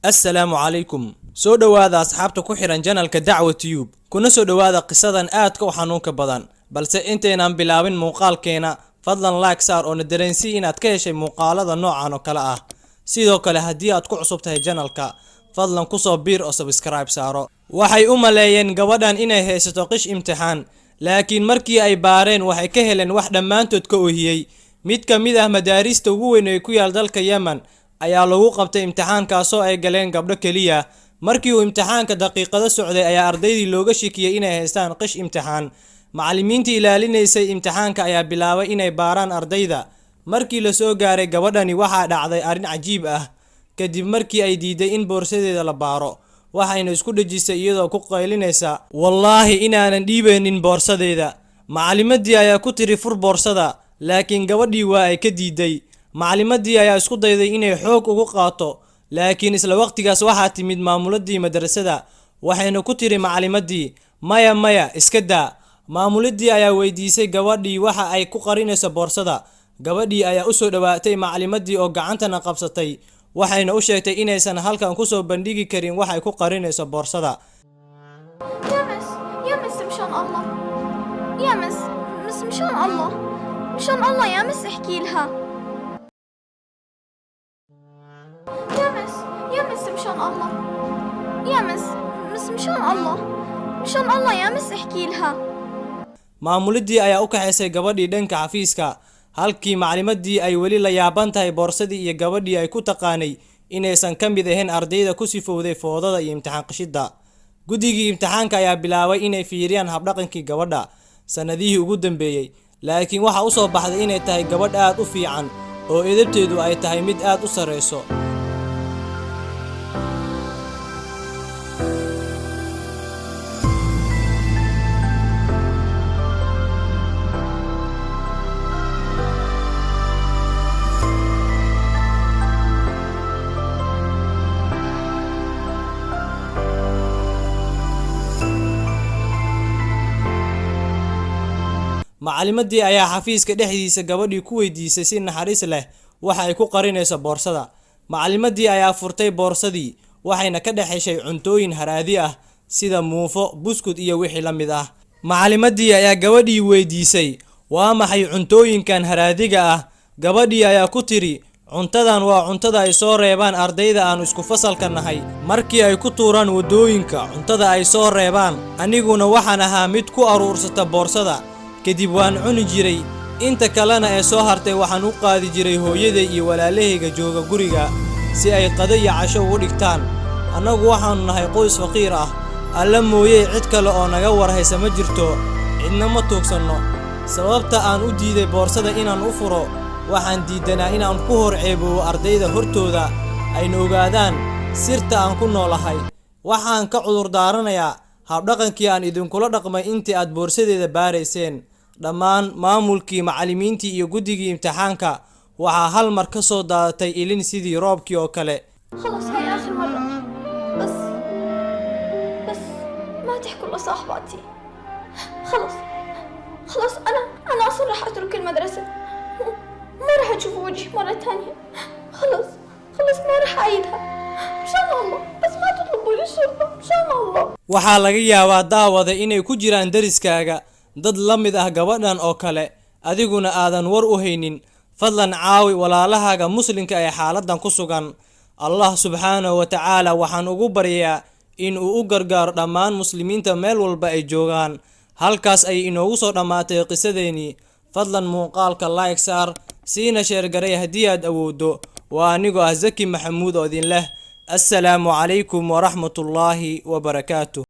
السلام عليكم soo dhawaada asxaabta ku xiran channelka Dacwa Tube kuna soo dhawaada qisadan aadka u xanuunka badan balse inteenan bilaabin muuqaalkeena fadlan like saar oo dareensi inaad ka heshay muuqaalada noocan oo kala ah sidoo kale hadii aad ku cusub tahay channelka fadlan ku soo biir oo subscribe saaro waxay u maleeyeen gabadhan inay haysato qish imtixaan laakiin markii ay baareen waxay ka heleen wax dhamaantood ka oohiyay mid ka mid ah madaarista ugu weyn ee ku yaal dalka Yemen ayaa lagu qabtay imtixaankaas oo ay galeen gabdho kaliya markii uu imtixaanka daqiiqado socday ayaa ardaydii looga shakiyay inay haystaan qish imtixaan macallimiintii ilaalinaysay imtixaanka ayaa bilaabay inay baaraan ardayda markii la soo gaaray gabadhani waxa dhacday arin cajiib ah kadib markii ay diiday in boorsadeeda la baaro waxayna isku dhajisay iyadoo ku qaylinaysa wallahi inaanan dhiibeenin boorsadeeda macallimadii ayaa ku tiri fur boorsada laakiin gabadhii waa ay ka diiday macallimadii ayaa isku dayday inay xoog ugu qaato laakiin isla waqtigaas waxa timid maamuladii madrasada waxayna ku tiri macallimadii maya iska daa maamuladii ayaa weydiisay gabadhii waxa ay ku qarinayso boorsada gabadhii ayaa u soo dhawaatay macallimadii oo gacantana qabsatay waxayna u sheegtay inaysan halkan ku soo bandhigi karin waxa ay ku qarinayso boorsada يا مس مشان الله يا مس مشان الله مشان الله يا مس احكي لها يا مس مشان الله يا مس مشان الله مشان الله يا مس احكي لها maamuladii ayaa u kaxaysay gabadhii dhanka xafiiska halkii macallimadii ay wali la yaaban tahay boorsadii iyo gabadhii ay ku taqaanay inaysan ka mid ahayn ardayda ku sifowday foodada iyo imtixaan qashida gudigii imtixaanka ayaa bilaabay inay fiiriyaan habdhaqankii gabadha sanadihii ugu dambeeyay laakiin waxa u soo baxday inay tahay gabadh aad u fiican oo edebteedu ay tahay mid aad u sareyso macallimadii ayaa xafiiska dhexdiisa gabadhii ku weydiisay si naxariis leh waxa ay ku qarinayso boorsada macallimadii ayaa furtay boorsadii waxayna ka dhaxeshay cuntooyin haraadi ah sida muufo buskud iyo wixii la mid ah macallimadii ayaa gabadhii weydiisay waa maxay cuntooyinkan haraadiga ah gabadhii ayaa ku tiri cuntadan waa cuntada ay soo reebaan ardayda aan isku fasalka nahay markii ay ku tuuraan wadooyinka cuntada ay soo reebaan aniguna waxaan ahaa mid ku aruursata boorsada kadib waan cuni jiray inta kalena ee soo hartay waxaan u qaadi jiray hooyaday iyo walaalahayga jooga guriga si ay qado iyo casho ugu dhigtaan annagu waxaanu nahay qoys faqiir ah alla mooyee cid kale oo naga warhaysa ma jirto cidna ma tuugsanno sababta aan u diiday boorsada inaan u furo waxaan diidanaa inaan ku hor ceeboobo ardayda hortooda ayna ogaadaan sirta aan ku noolahay waxaan ka cudur daaranayaa habdhaqankii aan idinkula dhaqmay intii aad boorsadeeda baarayseen dhammaan maamulkii macallimiintii iyo gudigii imtixaanka waxaa hal mar ka soo daadatay ilin sidii roobkii oo kale خلص هاي آخر مرة بس ما تحكوا لصاحباتي خلص أنا أصلا راح أترك المدرسة ما راح أشوف وجهي مرة ثانية خلص ما راح أعيدها مشان الله بس ما تطلبوا لي الشرطة مشان الله waxaa laga yaabaa daawada inay ku jiraan dariskaaga dad la mid ah gabadhan oo kale adiguna aadan war u haynin fadlan caawi walaalahaaga muslimka ee xaaladan ku sugan Allah subhanahu wa ta'ala waxaan ugu baryaa in uu u gargaaro dhammaan muslimiinta meel walba ay joogaan halkaas ay inoogu soo dhamaatay qisadeeni fadlan muuqaalka like saar siina share garay hadii aad awoodo waa anigu Zaki Maxamuud oo idin leh السلام عليكم ورحمة الله وبركاته